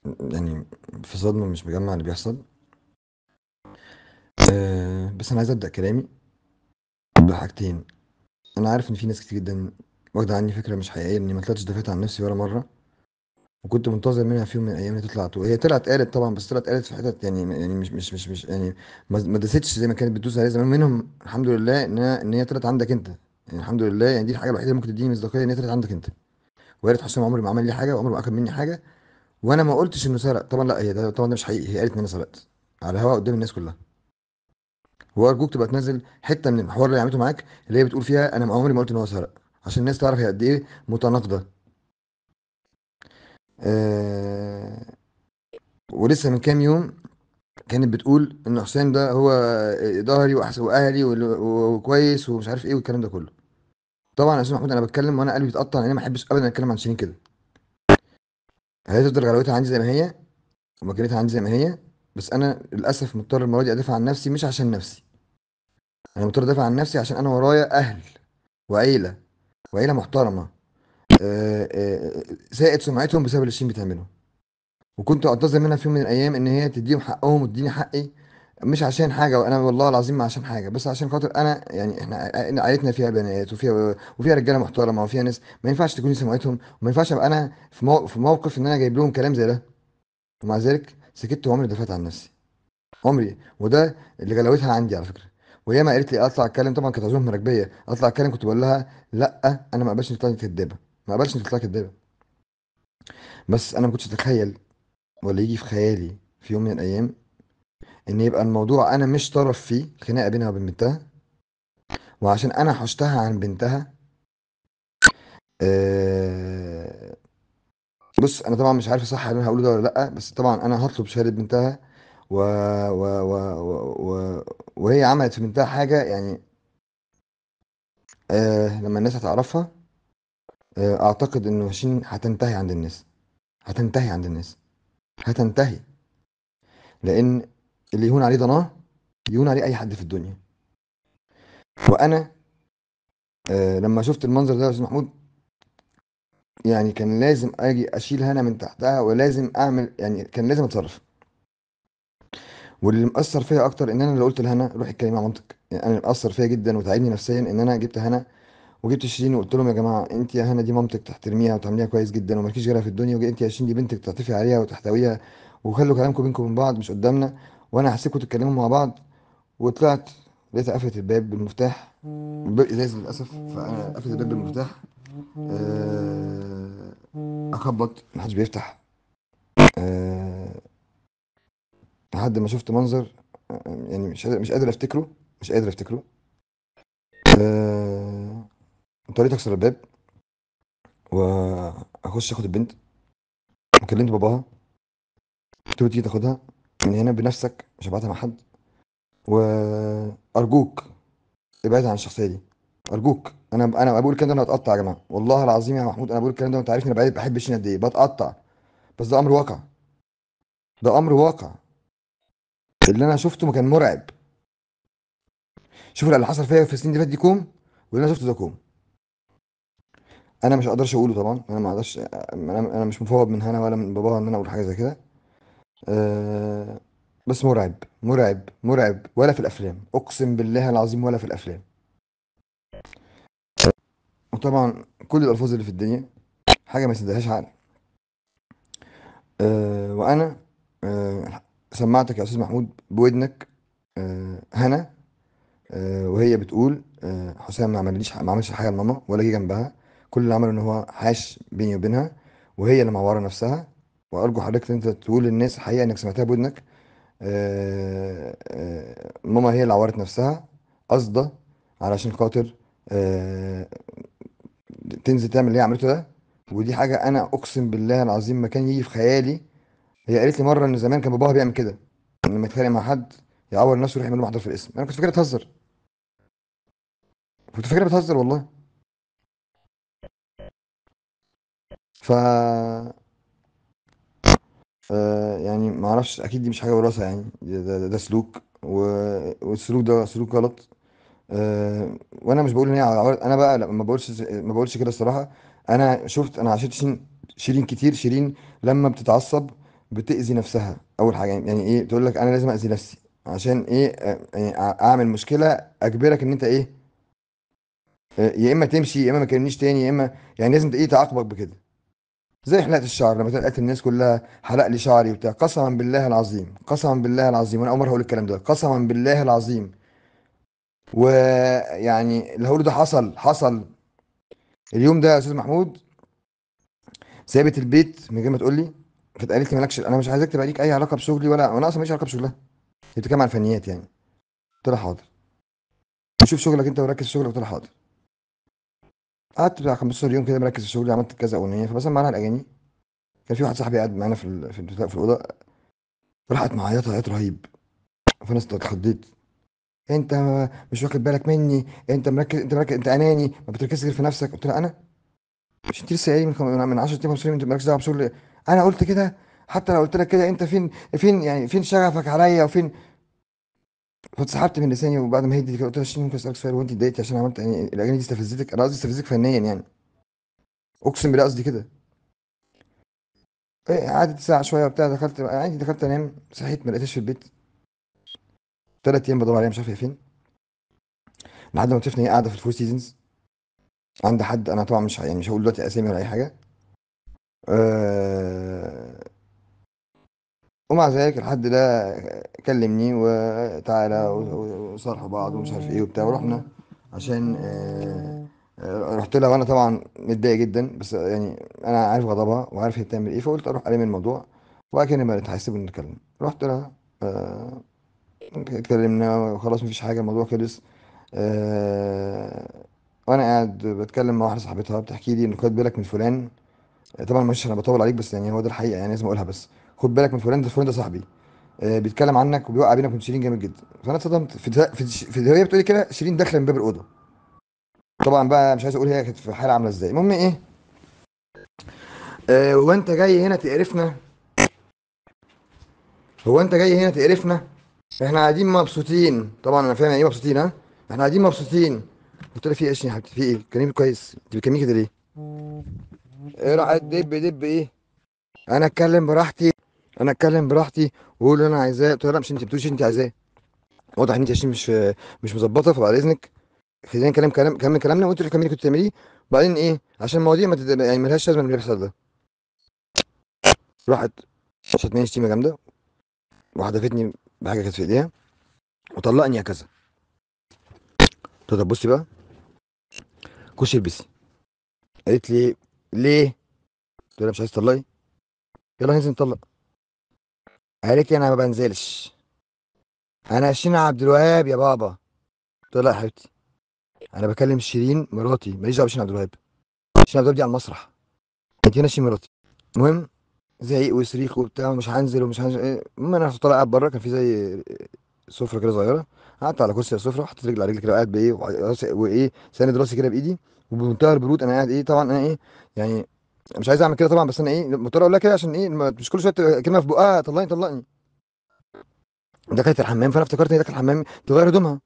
يعني في صدمة، مش مجمع اللي بيحصل. بس أنا عايز أبدأ كلامي بحاجتين. أنا عارف إن في ناس كتير جدا واخدة عني فكرة مش حقيقية، إني ما طلعتش دافعت عن نفسي ولا مرة، وكنت منتظر منها في يوم من الأيام إنها تطلع. وهي طلعت قالت طبعا، بس طلعت قالت في حتت يعني مش يعني ما دستش زي ما كانت بتدوس عليها زمان. منهم الحمد لله إن هي طلعت عندك أنت. يعني الحمد لله، يعني دي الحاجة الوحيدة اللي ممكن تديني مصداقية، إن هي طلعت عندك أنت. وهي قالت حسام عمري ما عمل لي حاجة، وعمره ما أخد مني حاجة، وانا ما قلتش انه سرق. طبعا لا، هي ده طبعا ده مش حقيقي. هي قالت ان انا سرقت على الهواء قدام الناس كلها. وارجوك تبقى تنزل حته من الحوار اللي عملته معاك، اللي هي بتقول فيها انا عمري ما قلت ان هو سرق، عشان الناس تعرف هي قد ايه متناقضه. آه ولسه من كام يوم كانت بتقول ان حسام ده هو ظهري واحسن واهلي وكويس ومش عارف ايه والكلام ده كله. طبعا يا استاذ محمود، انا بتكلم وانا قلبي بيتقطع، لان انا ما احبش ابدا اتكلم عن شيرين كده. هي تفضل غلاوتها عندي زي ما هي، ومكانتها عندي زي ما هي. بس انا للاسف مضطر المره دي ادافع عن نفسي، مش عشان نفسي. انا مضطر ادافع عن نفسي عشان انا ورايا اهل وعيله، وعيله محترمه. ساءت سمعتهم بسبب اللي الشين بتعمله. وكنت انتظر منها في يوم من الايام ان هي تديهم حقهم وتديني حقي. مش عشان حاجه، وانا والله العظيم ما عشان حاجه، بس عشان خاطر انا، يعني احنا عيلتنا فيها بنات وفيها رجاله محترمه، وفيها ناس ما ينفعش تكون سمعتهم، وما ينفعش ابقى انا في موقف ان انا جايب لهم كلام زي ده. ومع ذلك سكت وعمري دافعت عن نفسي. عمري. وده اللي غلاوتها عندي على فكره. وهي ما قالت لي اطلع اتكلم، طبعا كانت عزومه مراكبيه اطلع اتكلم، كنت بقول لها لا، انا ما اقبلش انك تطلعي كدابه، ما اقبلش انك تطلعي كدابه. بس انا ما كنتش اتخيل، ولا يجي في خيالي في يوم من الايام، ان يبقى الموضوع انا مش طرف فيه خناقه بينها وبين بنتها، وعشان انا حشتها عن بنتها. أه بص، انا طبعا مش عارف صح اللي انا هقوله ده ولا لا، بس طبعا انا هطلب شهاده بنتها. و... و... و... وهي عملت في بنتها حاجه، يعني لما الناس هتعرفها، اعتقد انه شين هتنتهي عند الناس. هتنتهي عند الناس. هتنتهي. لان اللي يهون عليه ضناه يهون عليه اي حد في الدنيا. وانا لما شفت المنظر ده يا استاذ محمود، يعني كان لازم اجي اشيل هنا من تحتها، ولازم اعمل، يعني كان لازم اتصرف. واللي مأثر فيا اكتر ان انا اللي قلت لهنا روحي اتكلمي مع مامتك. يعني انا اللي مأثر فيا جدا وتعبني نفسيا ان انا جبت هنا وجبت شيرين، وقلت لهم يا جماعه، انت يا هنا دي مامتك تحترميها وتعمليها كويس جدا ومالكيش غيرها في الدنيا، وانت يا شيرين دي بنتك تعطفي عليها وتحتويها، وخلوا كلامكم بينكم وبين بعض مش قدامنا. وانا هسيبكم تتكلموا مع بعض. وطلعت لقيتها قفلت الباب بالمفتاح، الباب ازاز للاسف، فانا قفلت الباب بالمفتاح. أه اخبط محدش بيفتح. أه لحد ما شفت منظر، يعني مش قادر افتكره. مش قادر افتكره. أه اضطريت اكسر الباب واخش اخد البنت. وكلمت باباها، قلت له تيجي تاخدها من هنا بنفسك، مش هبعتها مع حد. وارجوك ابعد عن الشخصيه دي. ارجوك. انا بقول الكلام ده، انا هتقطع يا جماعه، والله العظيم يا محمود انا بقول الكلام ده، وانت عارفني انا بحب الشين قد ايه، بتقطع. بس ده امر واقع. ده امر واقع. اللي انا شفته كان مرعب. شوف اللي حصل فيا في السنين اللي فاتت دي كوم، واللي انا شفته ده كوم. انا مش هقدرش اقوله طبعا، انا ما اقدرش، انا مش مفوض من هنا ولا من باباها ان انا اقول حاجه زي كده. أه بس مرعب مرعب مرعب، ولا في الافلام، اقسم بالله العظيم ولا في الافلام. وطبعا كل الالفاظ اللي في الدنيا حاجه ما يصدقهاش عقل. وانا سمعتك يا استاذ محمود بودنك هنا، وهي بتقول حسام ما عملش حاجه لماما ولا جه جنبها. كل اللي عمله ان هو حاش بيني وبينها، وهي اللي معوره نفسها. وارجو حضرتك ان انت تقول للناس الحقيقه انك سمعتها بودنك. ماما هي اللي عورت نفسها قصده، علشان خاطر آه، تنزل تعمل اللي هي عملته ده. ودي حاجه انا اقسم بالله العظيم ما كان يجي في خيالي. هي قالت لي مره ان زمان كان باباها بيعمل كده، لما يتخانق مع حد يعور نفسه يروح يعمل له محضر في الاسم. انا كنت فاكرها بتهزر. كنت فاكرها بتهزر والله. ف يعني ما اعرفش، اكيد دي مش حاجه وراثه، يعني ده سلوك والسلوك ده سلوك غلط. وانا مش بقول ان هي انا بقى لا، ما بقولش كده الصراحه. انا شفت، انا عشت شيرين كتير. شيرين لما بتتعصب بتأذي نفسها اول حاجه، يعني ايه تقول لك انا لازم اذي نفسي عشان ايه؟ يعني اعمل مشكله اجبرك ان انت ايه، يا اما تمشي يا اما ما تكلمنيش تاني، يا اما يعني لازم ايه تعاقبك بكده. زي حلقه الشعر لما لقيت الناس كلها حلق لي شعري وبتاع، قسما بالله العظيم قسما بالله العظيم وانا اول مره هقول الكلام ده، قسما بالله العظيم. ويعني اللي هقوله ده حصل اليوم ده يا استاذ محمود. سابت البيت من غير ما تقول لي، كانت قالت لي مالكش، انا مش عايزك تبقى ليك اي علاقه بشغلي، ولا انا اصلا ماليش علاقه بشغلها، هي بتتكلم عن الفنيات يعني. قلت لها حاضر، شوف شغلك انت وركز في شغلك. قلت لها حاضر. قعدت بتاع 15 يوم كده مركز في شغلي، عملت كذا اغنيه فبسمع معاها الاغاني. كان في واحد صاحبي قاعد معانا في الاوضه، راحت معيطه عيط رهيب. فانا اتخضيت. انت مش واخد بالك مني، انت مركز انت اناني ما بتركزش غير في نفسك. قلت لها انا مش انت لسه قايل من 10 ايام 15 انت مالكش دعوه بشغل؟ انا قلت كده؟ حتى لو قلت لك كده انت فين يعني فين شغفك عليا وفين؟ فاتسحبت من لساني. وبعد ما هدي كده قلت لها شيرين ممكن اسالك سؤال؟ وانت اتضايقتي عشان عملت يعني الاغاني دي استفزتك؟ انا قصدي استفزتك فنيا يعني، اقسم بالله قصدي كده. ايه قعدت ساعه شويه وبتاع، دخلت عادي، دخلت انام، صحيت ما لقيتهاش في البيت. 3 ايام بدور عليها مش عارف هي فين، لحد ما اكتشفت ان هي قاعده في الفور سيزونز عند حد. انا طبعا مش هقول دلوقتي اسامي ولا اي حاجه. أه... ومع ذلك الحد ده كلمني وتعالى وصالحوا بعض ومش عارف ايه وبتاع، ورحنا عشان رحت لها وانا طبعا متضايق جدا، بس يعني انا عارف غضبها وعارف هي بتعمل ايه، فقلت اروح الم الموضوع. وبعد كده نبقى نتحاسب ونتكلم. رحت لها، اتكلمنا وخلاص مفيش حاجه، الموضوع خلص. وانا قاعد بتكلم مع واحده صاحبتها بتحكي لي ان خد بالك من فلان. طبعا مش انا بطول عليك بس يعني هو ده الحقيقه يعني لازم اقولها، بس خد بالك من فلان ده، فلان ده صاحبي بيتكلم عنك وبيوقع بينك وبين شيرين جامد جدا. فانا اتصدمت هي بتقولي كده شيرين داخله من باب الاوضه. طبعا بقى مش عايز اقول هي كانت في حاله عامله ازاي. المهم ايه، هو انت جاي هنا تقرفنا؟ هو انت جاي هنا تقرفنا؟ احنا قاعدين مبسوطين. طبعا انا فاهم يعني ايه مبسوطين، ها؟ احنا قاعدين مبسوطين. قلت له في ايه يا حبيبتي، في ايه؟ كلمني كويس، انت بتكلمني كده ليه؟ ايه راحت دب ايه؟ انا اتكلم براحتي، انا اتكلم براحتي واقول اللي انا عايزاه. قلت لها لا، مش انت بتقوليش انت عايزاه، واضح ان انت عشان مش مظبطه، فبعد اذنك خلينا نكلم كلام كلامنا وانت اللي كملي كنت تعمليه. وبعدين ايه عشان المواضيع ما يعني ملهاش لازمه من اللي بيحصل ده. راحت شتماني شتيمه جامده وحدفتني بحاجه كانت في ايديها وطلقني يا كذا. قلت لها طب بصي بقى، خشي البسي. قالت لي ليه؟ قلت لها مش عايز تطلقي؟ يلا ننزل نطلق. قالت لي انا ما بنزلش، انا شيرين عبد الوهاب يا بابا. قلت لها لا يا حبيبتي، انا بكلم شيرين مراتي، ماليش دعوه بشيرين عبد الوهاب. شيرين عبد الوهاب دي على المسرح، انت هنا شيرين مراتي. المهم زعيق وصريخ وبتاع ومش هنزل ومش هنزل ايه. المهم انا رحت طالع قاعد بره، كان في زي سفره كده صغيره، قعدت على كرسي السفره، حطيت رجلي على رجلي كده وقاعد بايه وايه ساند راسي كده بايدي، وبمنتهى البرود انا قاعد ايه. طبعا انا ايه يعني مش عايز اعمل كده طبعا، بس انا ايه مضطر اقول لها كده عشان ايه مش كل شويه كلمه في بقها طلقني طلقني. دخلت الحمام فانا افتكرت ان هي داخل الحمام تغير هدومها،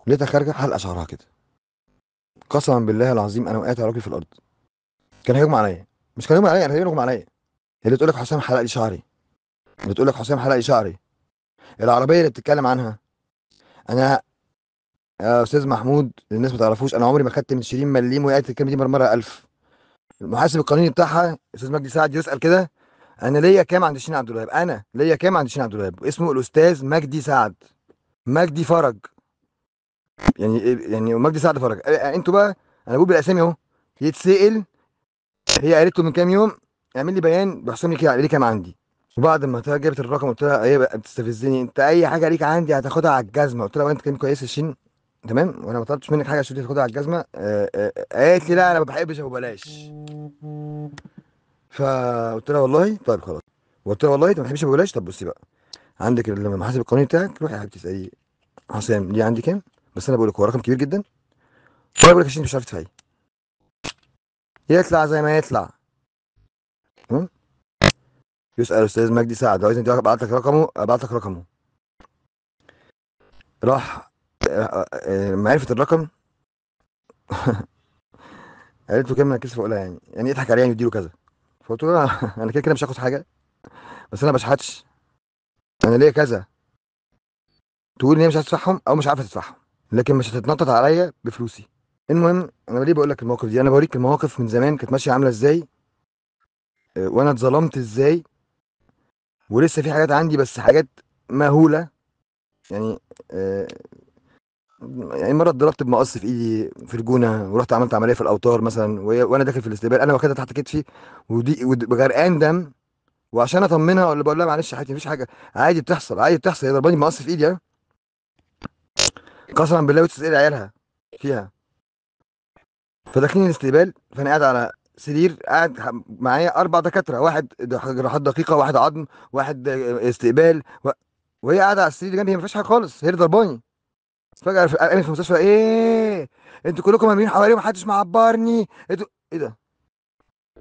لقيتها خارجه حلقه شعرها كده. قسما بالله العظيم انا وقعت على رجلي في الارض. كان هيغمى عليا، مش كان هيغمى عليا، انا هيغمى عليا. هي اللي تقول لك حسام حلق لي شعري، اللي تقول لك حسام حلق لي شعري، العربيه اللي بتتكلم عنها. انا يا استاذ محمود الناس ما تعرفوش، انا عمري ما خدت من شيرين مليم وقعت الكلمه دي مره 1000. المحاسب القانوني بتاعها استاذ مجدي سعد يسال كده، انا ليا كام عند شيرين عبد الوهاب؟ انا ليا كام عند شيرين عبد الوهاب؟ اسمه الاستاذ مجدي سعد، مجدي فرج، يعني مجدي سعد فرج. انتوا بقى، انا بقول بالاسامي اهو، يتسال. هي قالت له من كام يوم اعمل لي بيان بحسام ليه كام عندي. وبعد ما جابت الرقم قلت لها ايه بقى بتستفزني؟ انت اي حاجه ليك عندي هتاخدها على الجزمه. قلت لها وانت كلام كويس يا شين، تمام، وانا ما طلبتش منك حاجه عشان تاخدها على الجزمه. قالت لي لا انا ما بحبش ابو بلاش. فقلت لها والله طيب خلاص. وقلت لها والله انت ما بتحبش ابو بلاش، طب بصي بقى، عندك المحاسب القانوني بتاعك، روحي يا حبيبتي اسالي حسام ليه عندي كام. بس انا بقول لك هو رقم كبير جدا، وانا بقول لك يا شين مش عارف تدفعي، يطلع زي ما يطلع. تمام. يسال استاذ مجدي سعد عايز انت ابعت لك رقمه، ابعت لك رقمه. راح معرفة الرقم قالت له كام، انا كسف اقولها يعني يضحك عليا يعني يديله كذا. فقلت له انا كده كده مش هاخد حاجه، بس انا بشحتش، انا ليا كذا، تقول ان هي مش هتدفعهم او مش عارفه تدفعهم، لكن مش هتتنطط عليا بفلوسي. المهم انا ليه بقول لك المواقف دي؟ انا بوريك المواقف من زمان كانت ماشيه عامله ازاي، وانا اتظلمت ازاي، ولسه في حاجات عندي بس حاجات مهوله يعني. آه، يعني مره اتضربت بمقص في ايدي في الجونه، ورحت عملت عمليه في الاوتار مثلا، وانا داخل في الاستقبال انا واخدها تحت كتفي، غرقان دم، وعشان اطمنها ولا بقول لها معلش يا حبيبتي مفيش حاجه، عادي بتحصل، عادي بتحصل، هي ضرباني بمقص في ايدي اهي، قسما بالله وتسال عيالها فيها. فداخلين الاستقبال، فانا قاعد على سرير، قاعد معايا اربع دكاتره، واحد جراحات دقيقه، واحد عظم، واحد استقبال وهي قاعده على السرير جنبي، هي ما فيش حاجه خالص، هي اللي ضرباني. فجاه قامت في المستشفى، ايه انتوا كلكم مرميين حواليه ومحدش معبرني، انتوا ايه ده؟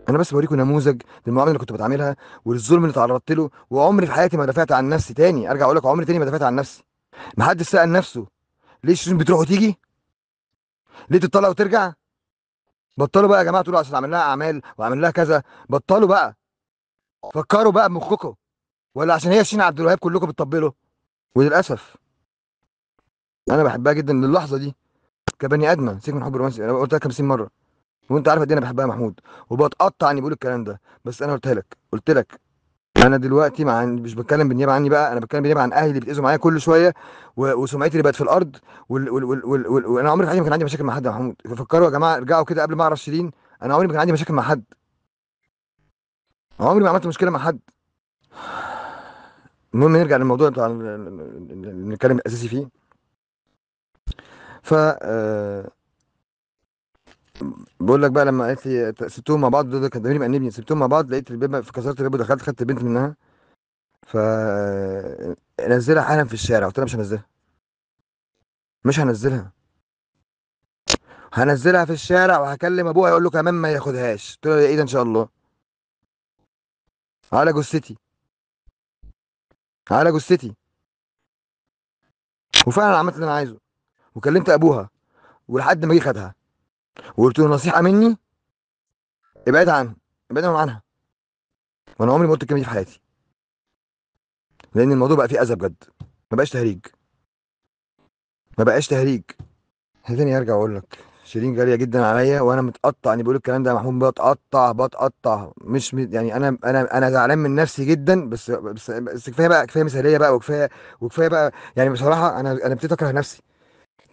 انا بس بوريكم نموذج للمعامله اللي كنت بتعاملها وللظلم اللي تعرضت له، وعمري في حياتي ما دافعت عن نفسي تاني، ارجع اقول لك عمري تاني ما دافعت عن نفسي. ما حدش سأل نفسه ليه شيرين بتروح وتيجي، ليه تطلع وترجع؟ بطلوا بقى يا جماعه تقولوا عشان اعمل لها اعمال واعمل لها كذا، بطلوا بقى، فكروا بقى بمخكم، ولا عشان هي شيرين عبد الوهاب كلكم بتطبلوا؟ وللاسف انا بحبها جدا للحظه دي كبني ادمه، سيبك من حب الرومانسي، انا قلتها 50 مره، وانت عارف قد ايه انا بحبها يا محمود، وبتقطع اني بقول الكلام ده، بس انا قلت لك انا دلوقتي مش بتكلم بالنيابه عني بقى، انا بتكلم بالنيابه عن اهلي اللي بيتاذوا معايا كل شويه، وسمعتي اللي بقت في الارض، وانا عمري في حياتي ما كان عندي مشاكل مع حد يا محمود، ففكروا يا جماعه، ارجعوا كده قبل ما اعرف شيرين، انا عمري ما كان عندي مشاكل مع حد، عمري ما عملت مشكله مع حد. المهم نرجع للموضوع بتاع اللي بنتكلم الاساسي فيه. ف بقول لك بقى لما قالت لي سبتهم مع بعض، ده كان ضميري مأنبني، سبتهم مع بعض لقيت الباب، كسرت الباب ودخلت خدت البنت منها، ف نزلها حالا في الشارع، قلت لها مش هنزلها، مش هنزلها، هنزلها في الشارع وهكلم ابوها يقول له كمان ما ياخدهاش، قلت له ايه ده ان شاء الله، على جثتي، على جثتي. وفعلا عملت اللي انا عايزه، وكلمت ابوها، ولحد ما جه خدها، وقلت له نصيحه مني، ابعد عنها، ابعدهم عنها. وانا عمري ما قلت الكلمه دي في حياتي، لان الموضوع بقى فيه اذى بجد، ما بقاش تهريج، ما بقاش تهريج. تاني ارجع اقول لك شيرين غاليه جدا عليا، وانا متقطع اني بقول الكلام ده يا محمود، بتقطع بتقطع، مش يعني انا زعلان من نفسي جدا، بس كفايه بقى، كفايه مثاليه بقى، وكفايه بقى يعني بصراحه، انا ابتديت اكره نفسي،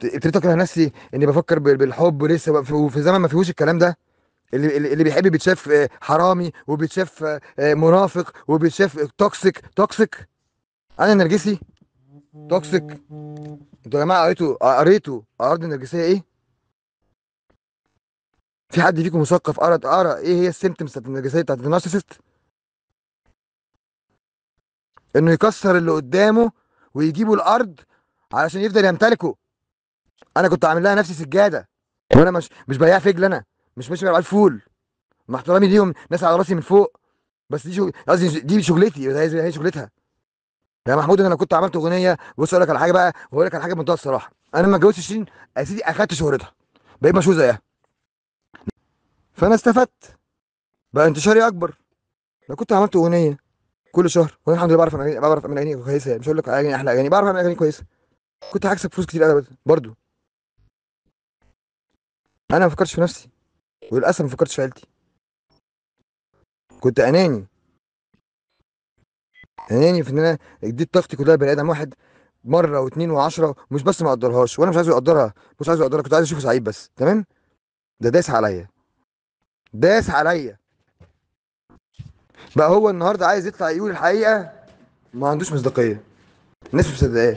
ابتديت اكره نفسي اني بفكر بالحب لسه بقى، وفي زمن ما فيهوش الكلام ده، اللي بيحب بيتشاف حرامي، وبيتشاف منافق، وبيتشاف توكسيك توكسيك. انا نرجسي توكسيك؟ انتوا يا جماعه قريتوا ارض النرجسيه ايه؟ في حد فيكم مثقف قرا ايه هي السيمتومز بتاعت النرجسيه بتاعت النارسيسست؟ انه يكسر اللي قدامه ويجيبه الارض علشان يفضل يمتلكه. انا كنت عامل لها نفسي سجاده، وانا مش بياع فجل، انا مش ماشي على الفول، مع احترامي ليهم ناس على راسي من فوق، بس دي قصدي دي شغلتي، هي شغلتها. يا محمود انا لو كنت عملت اغنيه، بص اقول لك على حاجه بقى، واقول لك على حاجه بمنتهى الصراحه، انا لما اتجوزت شيرين يا سيدي اخدت شهرتها، بقيت مشهور زيها، فانا استفدت، بقى انتشاري اكبر. لو كنت عملت اغنيه كل شهر، وانا الحمد لله بعرف اعمل اغاني كويسه، يعني مش هقول لك اغاني احلى اغاني، بعرف اعمل اغاني كويسه، كنت هكسب فلوس كتير قوي برضو. انا ما فكرتش في نفسي، وللاسف ما فكرتش في عيلتي، كنت اناني، اناني في ان انا اديت طاقتي كلها لبني ادم واحد مره واثنين وعشرة، ومش بس ما اقدرهاش، وانا مش عايز اقدرها، مش عايز اقدرها، كنت عايز اشوفه سعيد بس، تمام؟ ده داس عليا، داس عليا، بقى هو النهارده عايز يطلع يقول الحقيقه، ما عندوش مصداقيه، الناس مش مصدقاه.